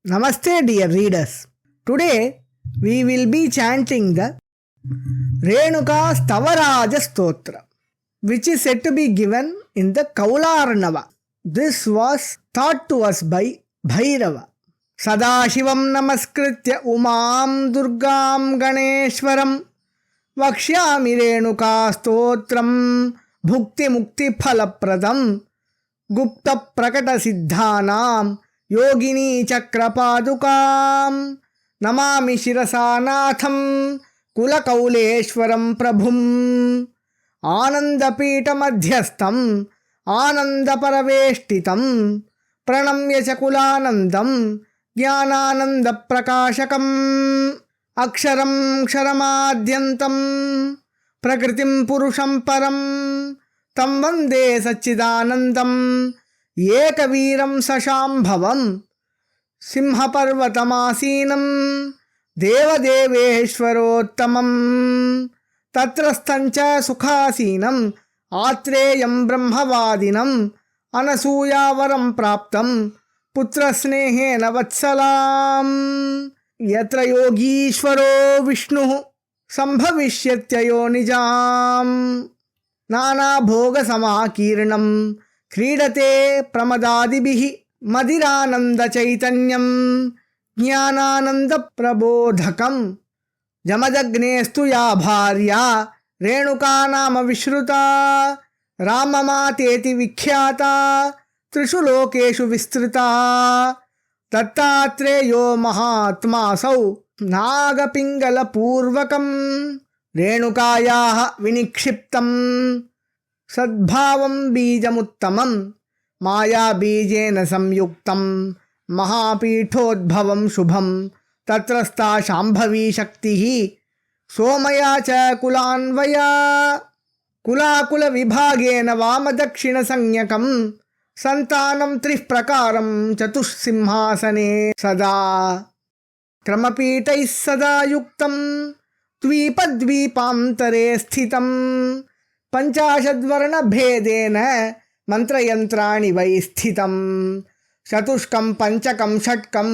Namaste, dear readers. Today we will be chanting the Renuka Stavaraja Stotra, which is said to be given in the Kaularnava. This was taught to us by Bhairava. Sadashivam namaskritya umam durgam ganeshwaram vakshyami Renuka stotram bhukti mukti phalapradam gupta prakata siddhanam योगिनी चक्रपादुकां नमामि शिरसानाथं कुलकौलेश्वरं प्रभुम् आनन्दपीठमध्यस्थम् आनन्दपरवेष्टितं प्रणम्य च कुलानन्दं ज्ञानानन्दप्रकाशकम् अक्षरं क्षरमाद्यन्तं प्रकृतिं पुरुषं परं तं वन्दे सच्चिदानन्दम् एकवीरं सशाम्भवं सिंहपर्वतमासीनं देवदेवेश्वरोत्तमं तत्रस्थं च सुखासीनं आत्रेयं ब्रह्मवादिनं अनसूयावरं प्राप्तं पुत्रस्नेहेन वत्सलां यत्र योगीश्वरो विष्णुः सम्भविष्यत्ययोनिजां नानाभोगसमाकीर्णं क्रीडते प्रमदादिभिः मदिरानन्दचैतन्यं ज्ञानानन्दप्रबोधकं जमदग्नेस्तु या भार्या रेणुका नाम विश्रुता राममातेति विख्याता त्रिषु लोकेषु विस्तृता दत्तात्रेयो महात्मासौ नागपिङ्गलपूर्वकं रेणुकायाः विनिक्षिप्तं सद्भावं बीजमुत्तमं मायाबीजेन संयुक्तं महापीठोद्भवं शुभं तत्रस्था शाम्भवी शक्तिः सोमया च कुलान्वया कुलाकुलविभागेन वामदक्षिणसंज्ञकं सन्तानं त्रिः प्रकारं चतुःसिंहासने सदा क्रमपीठैः सदा युक्तं द्वीपद्वीपान्तरे स्थितं पंचाशद्वर्णभेदेन मंत्रयंत्राणि वै स्थितं चतुष्कं पंचकं षट्कं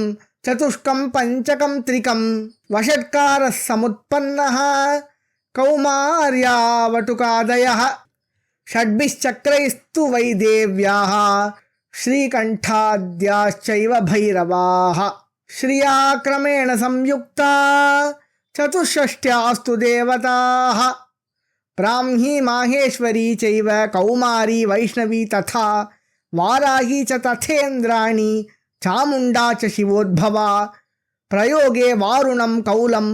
चतुष्कं पंचकं त्रिकं वषट्कारः समुत्पन्नः कौमार्यावटुकादयः षड्भिश्चक्रैस्तु वै देव्याः श्रीकण्ठाद्याश्चैव भैरवाः श्रिया क्रमेण संयुक्ता चतुष्षष्ट्यास्तु देवताः ब्राह्मी माहेश्वरी चैव कौमारी वैष्णवी तथा वाराही च तथेन्द्राणी चामुण्डा च शिवोद्भवा प्रयोगे वारुणं कौलम्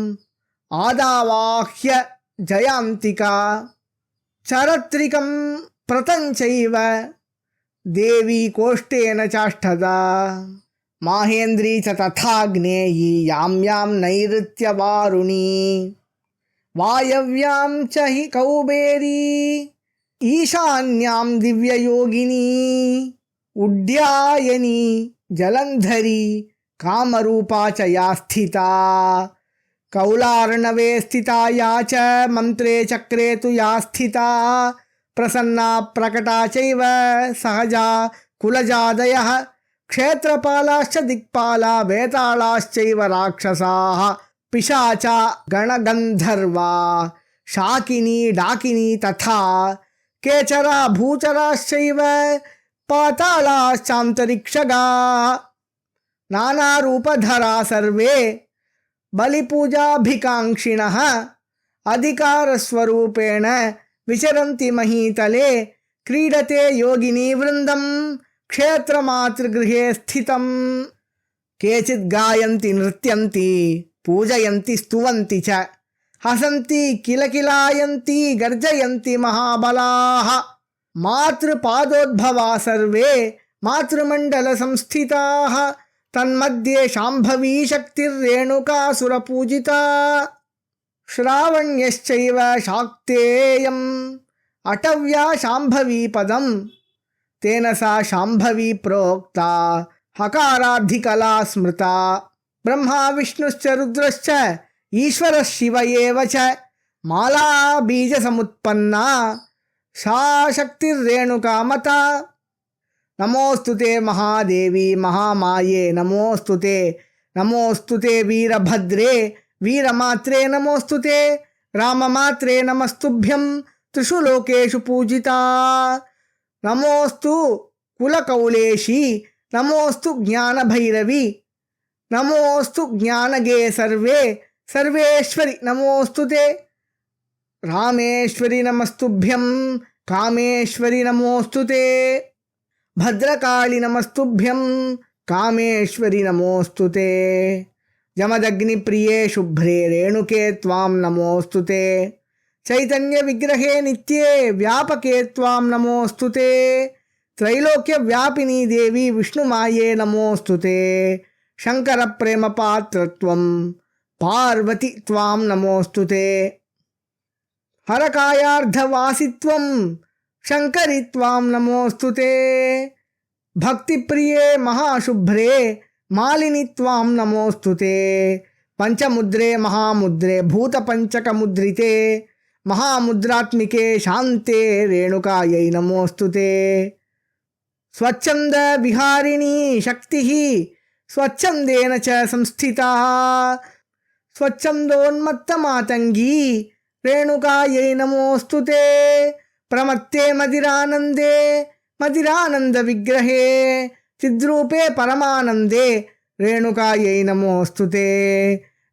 आदावाह्य जयान्तिका चरत्रिकं प्रतञ्चैव देवी कोष्ठेन चाष्टदा माहेन्द्री च तथाग्नेयी यां यां नैऋत्यवारुणी वायव्यां च हि कौबेरी ईशान्यां दिव्ययोगिनी उड्यायनी जलंधरी कामरूपा च या स्थिता कौलार्णवे स्थिता या च मंत्रे चक्रे तु या स्थिता प्रसन्ना प्रकटा चैव सहजा कुलजादयः क्षेत्रपालाश्च दिक्पाला वेतालाश्चैव राक्षसाः पिशाचा गणगंधर्वा शाकिनी डाकिनी तथा केचरा भूचराश्चैव पातालाश्चान्तरिक्षगा नानारूपधरा सर्वे बलिपूजाभिकाङ्क्षिणः अधिकारस्वरूपेण विचरन्ति महीतले क्रीडते योगिनी वृन्दं क्षेत्रमातृगृहे स्थितं केचित् गायन्ति नृत्यन्ति पूजयन्ति स्तुवन्ति च हसन्ति किलकिलायन्ति गर्जयन्ति महाबलाः मातृपादोद्भवा सर्वे मातृमण्डल संस्थिताः तन्मध्ये शाम्भवी शक्तिर्रेणुकासुरपूजिता श्रावण्यश्चैव शाक्तेयम् अटव्या शाम्भवी पदं तेन सा शाम्भवी प्रोक्ता हकाराधिकला स्मृता ब्रह्मा विष्णुश्च रुद्रश्च ईश्वरः शिव एव च माला बीज समुत्पन्ना सा शक्तिर्रेणुका मता नमोस्तुते महादेवी महामाये नमोस्तुते नमोऽस्तु ते वीरभद्रे वीरमात्रे नमोऽस्तु ते राममात्रे नमस्तुभ्यं त्रिषु लोकेषु पूजिता नमोऽस्तु कुलकौलेशी नमोऽस्तु ज्ञानभैरवी नमोऽस्तु ज्ञानगे सर्वे सर्वेश्वरि नमोऽस्तु ते रामेश्वरि नमस्तुभ्यं कामेश्वरि नमोऽस्तु ते भद्रकाली नमस्तुभ्यं कामेश्वरि नमोऽस्तु ते जमदग्निप्रिये शुभ्रे रेणुके त्वां नमोऽस्तु ते चैतन्य विग्रहे नित्ये व्यापके त्वां नमोऽस्तु ते त्रैलोक्यव्यापिनी देवी विष्णुमाये नमोऽस्तु ते शंकर प्रेम पात्रत्वं पार्वती त्वां नमोऽस्तु ते हरकायार्धवासित्वं शंकरि त्वां नमोऽस्तु ते भक्तिप्रिये महाशुभ्रे मालिनी त्वां नमोऽस्तु ते पंचमुद्रे महामुद्रे भूतपंचकमुद्रिते महामुद्रात्मिके शान्ते रेणुकायै नमोऽस्तु ते स्वच्छंद विहारिणी शक्तिः स्वच्छंदेन च संस्थिता स्वच्छंदोन्मत्तमातंगी रेणुकायै नमोऽस्तु ते प्रमत्ते मदिरानंदे मदिरानंद विग्रहे चिद्रूपे परमानंदे रेणुकायै नमोऽस्तु ते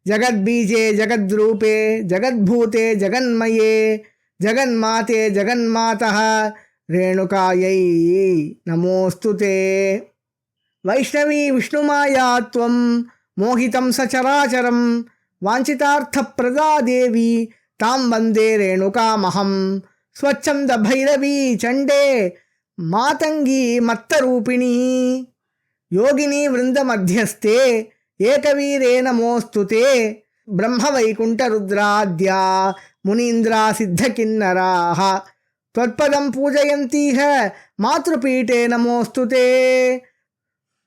जगद्बीजे जगद्रूपे जगद्भूते जगन्मये जगन्माते जगन्मातः रेणुकायै नमोऽस्तु ते वैष्णवी विष्णुमाया त्वं मोहितं सचराचरं वाञ्छितार्थप्रदा देवी तां वन्दे रेणुकामहं स्वच्छंद भैरवी चंडे मातंगी मत्तरूपिणी योगिनी वृंद मध्यस्थे एकवीरे नमोऽस्तु ते ब्रह्मवैकुण्ठरुद्राद्या मुनीन्द्रा सिद्धकिन्नराः त्वत्पदं पूजयन्तीह मातृपीठे नमोऽस्तु ते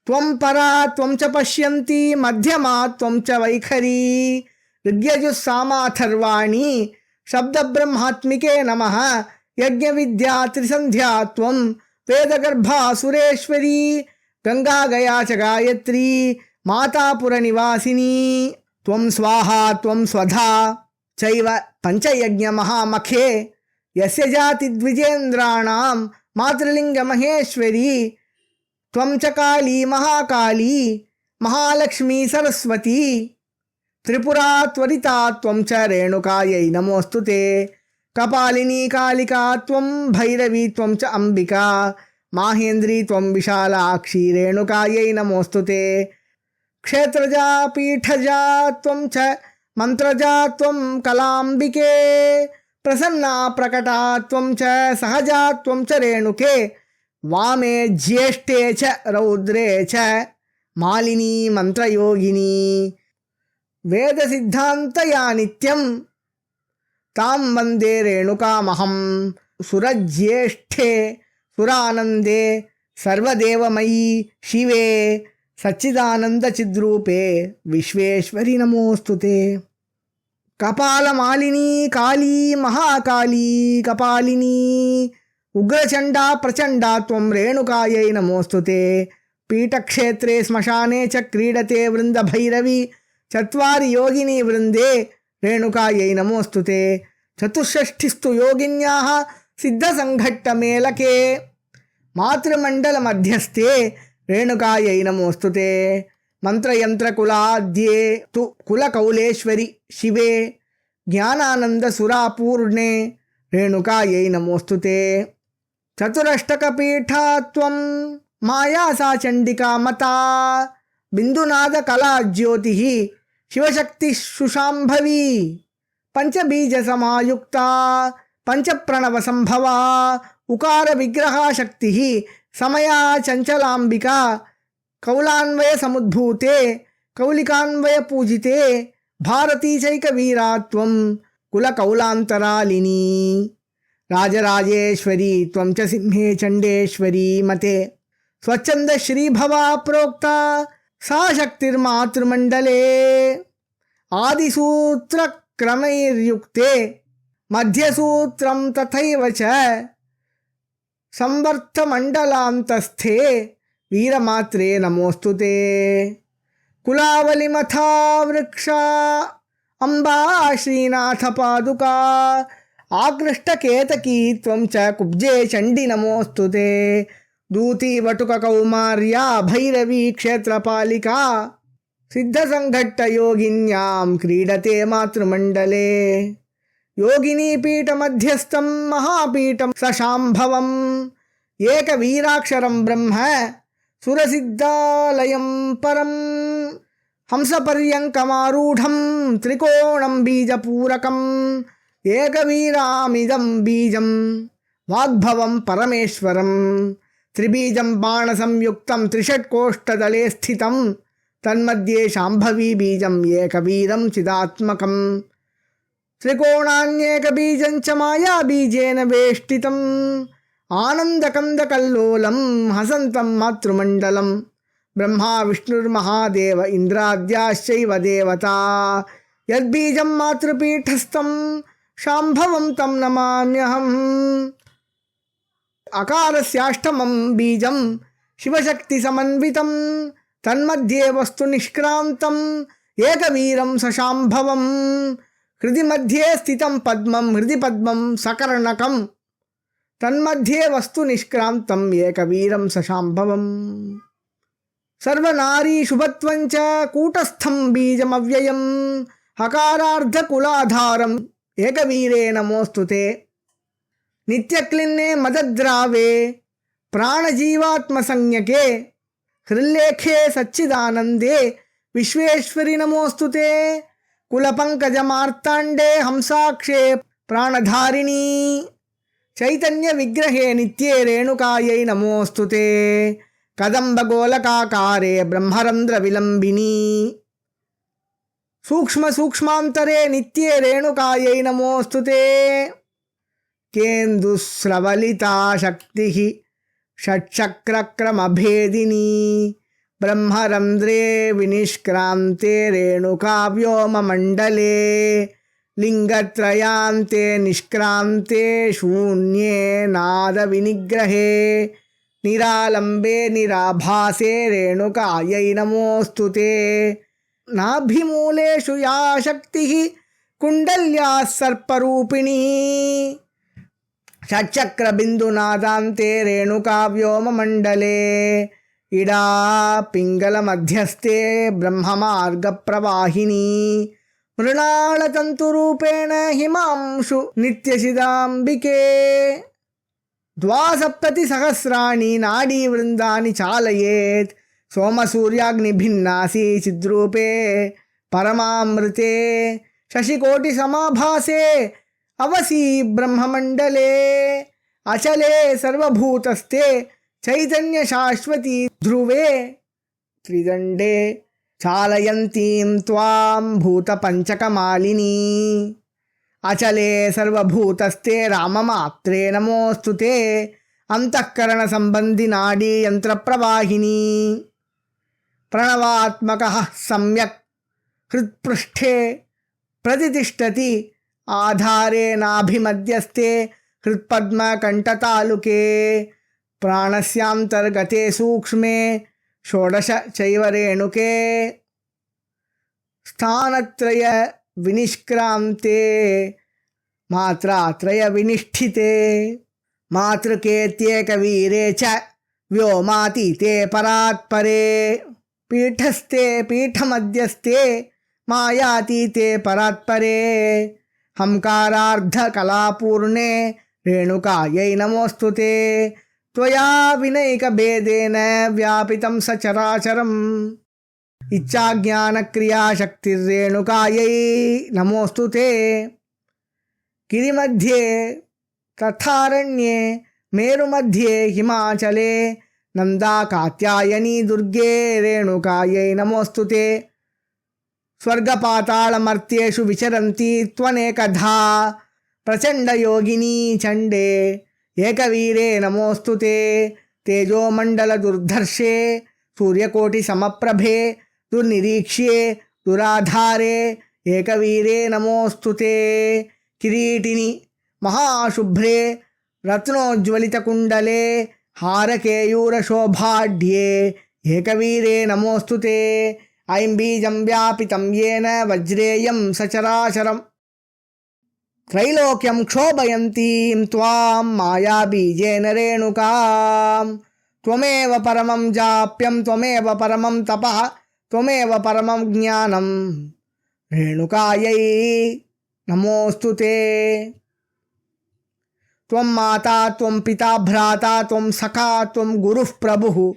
त्वं परा त्वं च पश्यन्ती मध्यमा त्वं च वैखरी ऋग्यजुस्सामाथर्वाणी शब्दब्रह्मात्मिके नमः यज्ञविद्या त्रिसन्ध्या त्वं वेदगर्भा सुरेश्वरी गंगा गया च गायत्री मातापुरनिवासिनी त्वं स्वाहा त्वं स्वधा चैव पंचयज्ञमहामखे यस्य जाति द्विजेन्द्राणां मातृलिंगमहेश्वरी त्वं च काली महाकाली महालक्ष्मी सरस्वती त्रिपुरा त्वरिता त्वं च रेणुकायै नमोऽस्तु ते कपालिनी कालिका त्वं भैरवी त्वं च अंबिका माहेन्द्री त्वं विशालाक्षी रेणुकायै नमोऽस्तु ते क्षेत्रजा पीठजा त्वं च मंत्रजा त्वं कलांबिके प्रसन्ना प्रकटा त्वं च सहजा त्वं च रेणुके वामे ज्येष्ठे च रौद्रे च मालिनी मंत्रयोगिनी वेद सिद्धान्तया नित्यं तां वन्दे रेणुकामहं सुरज्येष्ठे सुरानन्दे सर्वदेवमयी शिवे सच्चिदानन्दचिद्रूपे विश्वेश्वरि नमोऽस्तु ते कपालमालिनी काली महाकाली कपालिनी उग्रचण्डा प्रचण्डा त्वं रेणुकायै नमोऽस्तु ते पीठक्षेत्रे श्मशाने च क्रीडते वृन्दभैरवी चत्वारि योगिनी वृन्दे रेणुकायै नमोऽस्तु ते चतुष्षष्टिस्तु योगिन्याः सिद्धसङ्घट्टमेलके मातृमण्डलमध्यस्थे रेणुकायै नमोऽस्तु ते मंत्रयंत्रकुलाद्ये तु कुलकौलेश्वरि शिवे ज्ञानानन्दसुरापूर्णे रेणुकायै नमोऽस्तु ते चतुरष्टकपीठा त्वं माया सा चण्डिका मता बिन्दुनादकलाज्योतिः शिवशक्ति सुशाम्भवी पंचबीजसमायुक्ता पंचप्रणवसंभवा उकार विग्रहा शक्तिः समया चंचलांबिका कौलान्वय समुद्भूते कौलिकान्वय पूजिते भारती चैकवीरा त्वं कुलकौलान्तरालिनी राजराजेश्वरी त्वं च सिंहे चण्डेश्वरी मते स्वच्छंद श्रीभवा प्रोक्ता सा शक्तिर्मातृमण्डले आदिसूत्रक्रमैर्युक्ते मध्यसूत्रं तथैव च संवर्थमण्डलान्तस्थे वीरमात्रे नमोऽस्तु ते कुलावलिमथा वृक्षा अम्बा श्रीनाथ पादुका आकृष्टकेतकी त्वं च कुब्जे चण्डी नमोऽस्तुते दूती वटुक कौमार्या भैरवी क्षेत्रपालिका सिद्धसङ्घट्टयोगिन्यां क्रीडते मातृमण्डले योगिनी पीठमध्यस्थं महापीठं सशाम्भवम् एकवीराक्षरं ब्रह्म सुरसिद्धालयं परं हंसपर्यङ्कमारूढं त्रिकोणं बीजपूरकम् एकवीरामिदं बीजं वाग्भवं परमेश्वरं त्रिबीजं बाणसंयुक्तं त्रिषट्कोष्ठदले स्थितं तन्मध्ये शाम्भवी बीजम् एकवीरं चिदात्मकं त्रिकोणान्येकबीजं च मायाबीजेन वेष्टितम् आनन्दकन्दकल्लोलं हसन्तं मातृमण्डलं ब्रह्मा विष्णुर्महादेव इन्द्राद्याश्चैव देवता यद्बीजं मातृपीठस्थं शाम्भवं तं नमाम्यहम् अकारस्याष्टमं बीजं शिवशक्तिसमन्वितं तन्मध्ये वस्तुनिष्क्रान्तम् एकवीरं सशाम्भवं हृदि मध्ये स्थितं पद्मं हृदि पद्मं सकर्णकं तन्मध्ये वस्तुनिष्क्रान्तम् एकवीरं सशाम्भवम् सर्वनारी शुभत्वं च कूटस्थं बीजमव्ययम् हकारार्धकुलाधारम् एकवीरे नमोऽस्तुते नित्यक्लिन्ने मदद्रावे प्राणजीवात्मसंज्ञके हृल्लेखे सच्चिदानन्दे विश्वेश्वरि नमोऽस्तुते कुलपङ्कजमार्ताण्डे हंसाक्षे प्राणधारिणी चैतन्यविग्रहे नित्ये रेणुकायै नमोऽस्तुते कदम्बगोलकाकारे ब्रह्मरन्ध्रविलम्बिनी सूक्ष्मसूक्ष्मान्तरे नित्ये रेणुकायै नमोऽस्तुते केन्दुस्रवलिता शक्तिः षट्चक्रक्रमभेदिनी ब्रह्मरन्ध्रे विनिष्क्रान्ते रेणुका व्योममण्डले लिङ्गत्रयान्ते निष्क्रान्ते शून्ये नादविनिग्रहे निरालम्बे निराभासे रेणुकायै नमोऽस्तुते नाभिमूलेषु या शक्तिः कुण्डल्याः सर्परूपिणी षट्चक्रबिन्दुनादान्ते रेणुका व्योममण्डले इडा पिङ्गलमध्यस्थे ब्रह्ममार्गप्रवाहिनी मृणालतन्तुरूपेण हिमांशु नित्यशिदाम्बिके द्वासप्ततिसहस्राणि नाडीवृन्दानि चालयेत् सोमसूर्याग्निभिन्नासी चिद्रूपे परमामृते शशिकोटिसमाभासे अवसी ब्रह्ममण्डले अचले सर्वभूतस्थे चैतन्यशाश्वती ध्रुवे त्रिदण्डे चालयन्तीं त्वां भूतपञ्चकमालिनी अचले सर्वभूतस्थे राममात्रे नमोऽस्तुते अन्तःकरणसम्बन्धिनाडी यन्त्रप्रवाहिनी प्रणवात्मकः सम्यक् हृत्पृष्ठे प्रतितिष्ठति आधारे नाभिमध्यस्थे हृत्पद्मकण्ठतालुके प्राणस्यान्तर्गते सूक्ष्मे षोडश चैव रेणुके स्थानत्रय विनिष्क्रान्ते मात्रात्रय विनिष्ठिते मातृकेत्येकवीरे च व्योमातीते परात्परे पीठस्थे पीठमध्यस्थे मायातीते परात्परे हंकारार्धकलापूर्णे रेणुकायै नमोऽस्तुते त्वया विनैकभेदेन व्यापितं सचराचरम् इच्छाज्ञानक्रियाशक्तिर्रेणुकायै नमोऽस्तुते गिरिमध्ये तथारण्ये मेरुमध्ये हिमाचले नन्दाकात्यायनी दुर्गे रेणुकायै नमोऽस्तुते स्वर्गपातालमर्त्येषु विचरन्ती त्वनेकधा प्रचण्डयोगिनी चण्डे एकवीरे नमोऽस्तुते तेजोमण्डलदुर्धर्षे सूर्यकोटिसमप्रभे दुर्निरीक्ष्ये दुराधारे एकवीरे नमोऽस्तुते किरीटिनि महाशुभ्रे रत्नोज्ज्वलितकुण्डले हारकेयूरशोभाढ्ये एकवीरे नमोऽस्तुते ऐं बीजं व्यापितं येन वज्रेयं सचराचरम् त्रैलोक्यं क्षोभयन्तीं त्वां मायाबीजेन रेणुकां त्वमेव परमं जाप्यं त्वमेव परमं तपः त्वमेव परमं ज्ञानं रेणुकायै नमोऽस्तु ते। त्वं माता त्वं पिता भ्राता त्वं सखा त्वं गुरुः प्रभुः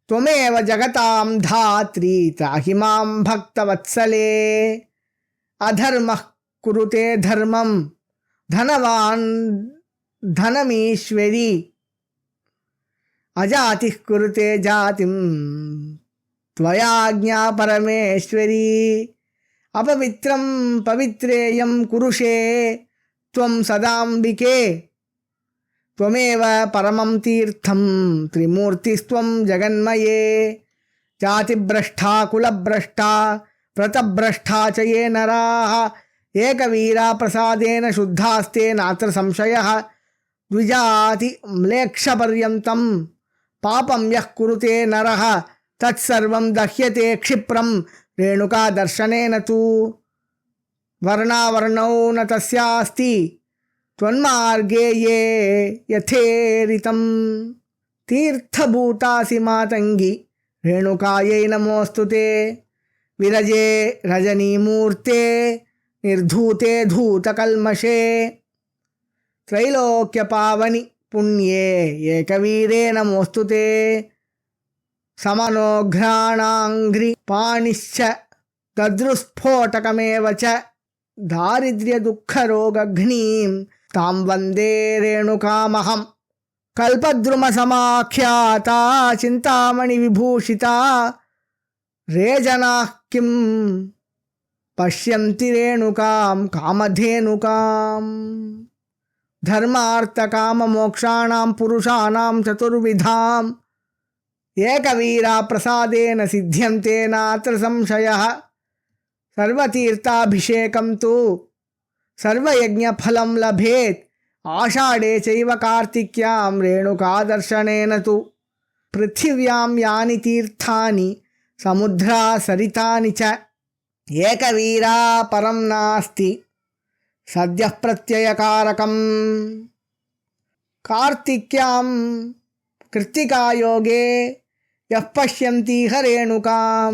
त्वमेव जगतां धात्री त्राहि मां भक्तवत्सले। अधर्मः कुरुते धर्मं धनवान् धनमीश्वरी अजातिः कुरुते जातिं त्वयाज्ञा परमेश्वरी। अपवित्रं पवित्रेयं कुरुषे त्वं सदाम्बिके त्वमेव परमं तीर्थं त्रिमूर्तिस्त्वं जगन्मये। जातिभ्रष्टा कुलभ्रष्टा व्रतभ्रष्टा च ये नराः एकवीरा प्रसादेन शुद्धास्ते नात्र संशयः। द्विजातिम्लेक्षपर्यन्तं पापं यः कुरुते नरः तत्सर्वं दह्यते क्षिप्रं रेणुका दर्शनेन तु। वर्णावर्णौ न तस्यास्ति त्वन्मार्गे ये यथेरितं। तीर्थभूतासि मातङ्गी रेणुकायै नमोऽस्तु ते। विरजे रजनीमूर्ते निर्धूते धूतकल्मषे त्रैलोक्यपावनि पुण्ये एकवीरे नमोऽस्तु ते। समनोघ्राणाङ्घ्रिपाणिश्च दद्रुस्फोटकमेव च दारिद्र्यदुःखरोगघ्नीं तां वन्दे रेणुकामहं। कल्पद्रुमसमाख्याता चिन्तामणिविभूषिता रेजनाः किं पश्यन्ति रेणुकां कामधेनुकाम्। धर्मार्थकाममोक्षाणां पुरुषाणां चतुर्विधाम् एकवीरा प्रसादेन सिद्ध्यन्ते नात्र संशयः। सर्वतीर्थाभिषेकं तु सर्वयज्ञफलं लभेत् आषाढे चैव कार्तिक्यां रेणुकादर्शनेन तु। पृथिव्यां यानि तीर्थानि समुद्रा सरितानि च एकवीरा परं नास्ति सद्यः प्रत्ययकारकम्। कार्तिक्यां कृत्तिकायोगे यः पश्यन्तीह रेणुकां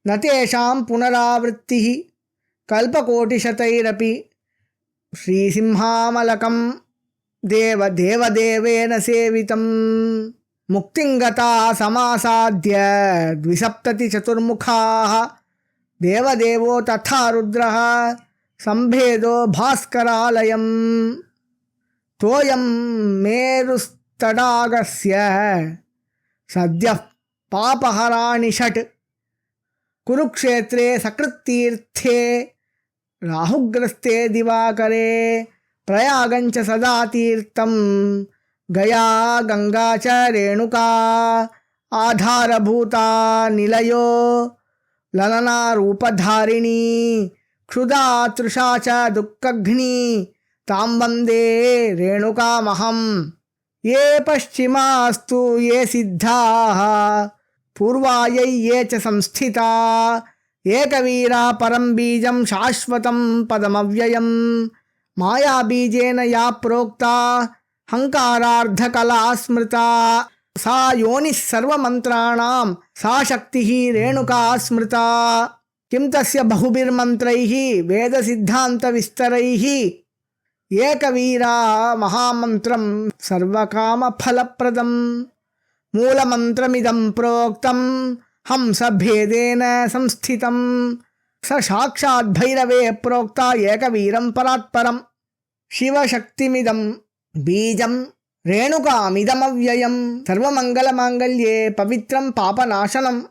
न तेषां पुनरावृत्तिः कल्पकोटिशतैरपि। श्रीसिंहामलकं देवदेवेन सेवितं मुक्तिं गता समासाद्य द्विसप्ततिचतुर्मुखाः। देवदेवो तथा रुद्रः सम्भेदो भास्करालयम्। तोयं मेरुस्तडागस्य सद्यः पापहराणि षट्। कुरुक्षेत्रे सकृत्तीर्थे राहुग्रस्ते दिवाकरे प्रयागञ्च सदा तीर्थं गया गंगा च रेणुका। आधारभूता निलयो ललना रूपधारिणी क्षुधा तृषा च दुःखघ्नी तां वन्दे रेणुकामहम्। ये पश्चिमास्तु ये सिद्धाः पूर्वायै ये च संस्थिता एकवीरा परं बीजं शाश्वतं पदमव्ययं। मायाबीजेन या प्रोक्ता हंकारार्धकला स्मृता सा योनिः सर्वमन्त्राणां सा शक्तिः रेणुका स्मृता। किं तस्य बहुभिर्मन्त्रैः वेदसिद्धान्तविस्तरैः एकवीरा महामन्त्रं सर्वकामफलप्रदम्। मूलमन्त्रमिदं प्रोक्तं हंसभेदेन संस्थितं स साक्षात् भैरवे प्रोक्ता एकवीरं परात्परम्। शिवशक्तिमिदं बीजं रेणुकामिदमव्ययं सर्वमङ्गलमाङ्गल्ये पवित्रं पापनाशनं।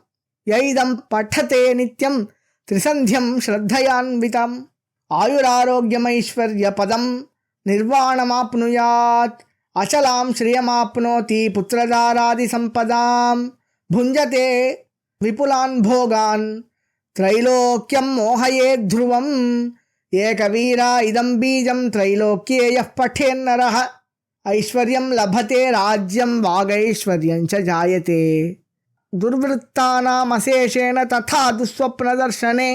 यैदं पठते नित्यं त्रिसन्ध्यं श्रद्धयान्वितम् आयुरारोग्यमैश्वर्यपदं निर्वाणमाप्नुयात्। अचलां श्रियमाप्नोति पुत्रदारादिसम्पदां भुञ्जते विपुलान् भोगान् त्रैलोक्यं मोहयेत् ध्रुवम्। एकवीरा इदं बीजं त्रैलोक्ये यः पठेन्नरः ऐश्वर्यं लभते राज्यं वागैश्वर्यं च जायते। दुर्वृत्तानाम् अशेषेण तथा दुःस्वप्नदर्शने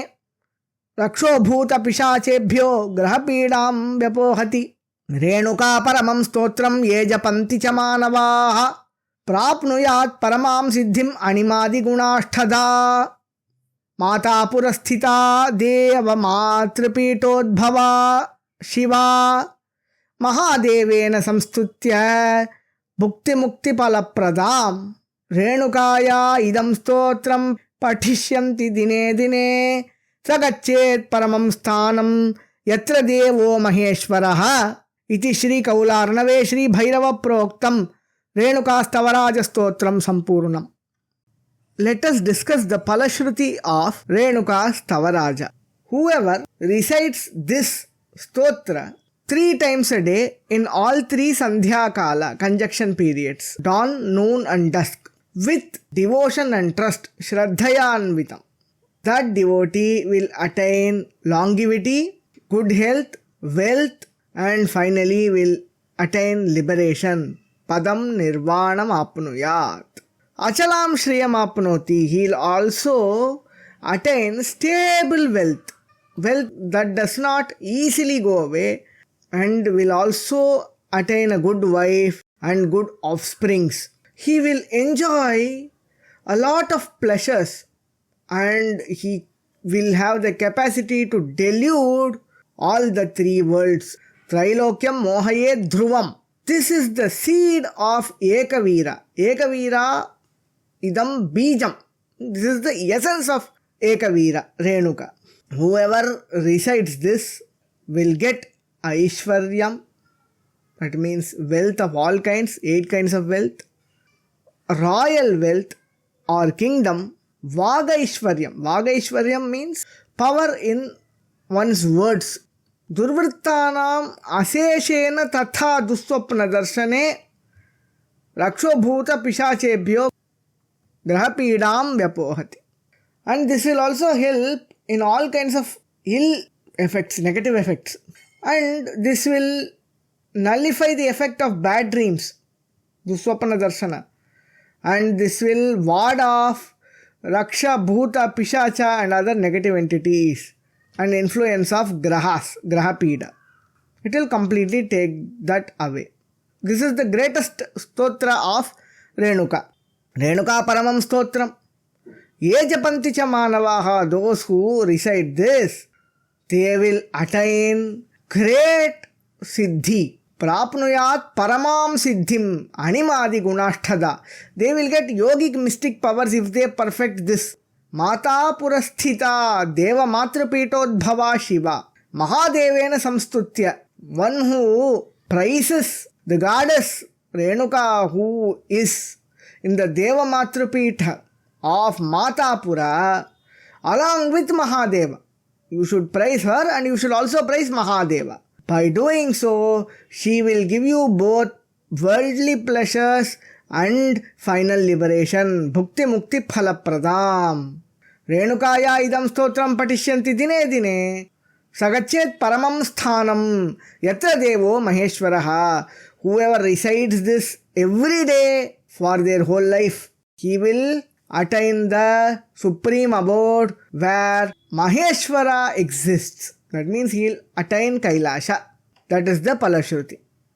रक्षोभूतपिशाचेभ्यो ग्रहपीडां व्यपोहति। रेणुका परमं स्तोत्रं ये जपन्ति च मानवाः प्राप्नुयात् परमां सिद्धिम् अणिमादिगुणाष्टधा। माता पुरस्थिता देवमातृपीठोद्भवा शिवा महादेवेन संस्तुत्य भुक्तिमुक्तिफलप्रदां। रेणुकाया इदं स्तोत्रं पठिष्यन्ति दिने दिने स गच्छेत् परमं स्थानं यत्र देवो महेश्वरः। इति श्री कौलार्णवे श्री भैरव प्रोक्तं रेणुकास्तवराज stotram संपूर्णम. Let us discuss the Palashruti of Renuka Stavaraja. Whoever recites this stotra 3 times a day in all 3 Sandhya Kala conjunction periods, dawn, noon and dusk, with devotion and trust, Shraddhayanvitam, that devotee will attain longevity, good health, wealth, and finally will attain liberation. Padam nirvanam apnuyat. Achalam shriyam apnoti. He will also attain stable wealth. Wealth that does not easily go away, and will also attain a good wife and good offsprings. He will enjoy a lot of pleasures, and he will have the capacity to delude all the 3 worlds. Trilokyam mohaye dhruvam. This is the seed of Ekavira. Ekavira idam bijam. This is the essence of Ekavira, Renuka. Whoever recites this will get Aishwaryam. That means wealth of all kinds, 8 kinds of wealth. Royal wealth or kingdom. Vagaishwaryam. Vagaishwaryam means power in one's words. दुर्वृत्तानाम् अशेषेण तथा दुःस्वप्नदर्शने रक्षोभूतपिशाचेभ्यो ग्रहपीडां व्यपोहति. And this will also help in all kinds of ill effects, negative effects. And this will nullify the effect of bad dreams, dusswapna darshana. And this will ward off raksha, bhuta, pishacha and other negative entities and influence of grahas, grahapida. It will completely take that away. This is the greatest stotra of Renuka. Renuka paramam stotram. Ye japanti cha manavaha, those who recite this, they will attain great siddhi. Prapnuyat paramam siddhim animadi gunashthada. They will get yogic mystic powers if they perfect this. Mata purasthita deva matrapitodbhava shiva. Mahadevena samstutya. One who praises the goddess Renuka, who is in the Deva Matrapita of Matapura along with Mahadeva. You should praise her and you should also praise Mahadeva. By doing so, she will give you both worldly pleasures and final liberation. Bhukti mukti phalapradam. Renukaya idam stotram patishyanti dine dine. Sagachet paramam sthanam yatra devo maheshwaraha. Whoever recites this every day for their whole life, he will attain the supreme abode where Maheshwara exists. That means he will attain Kailasha. That is the Palashruti.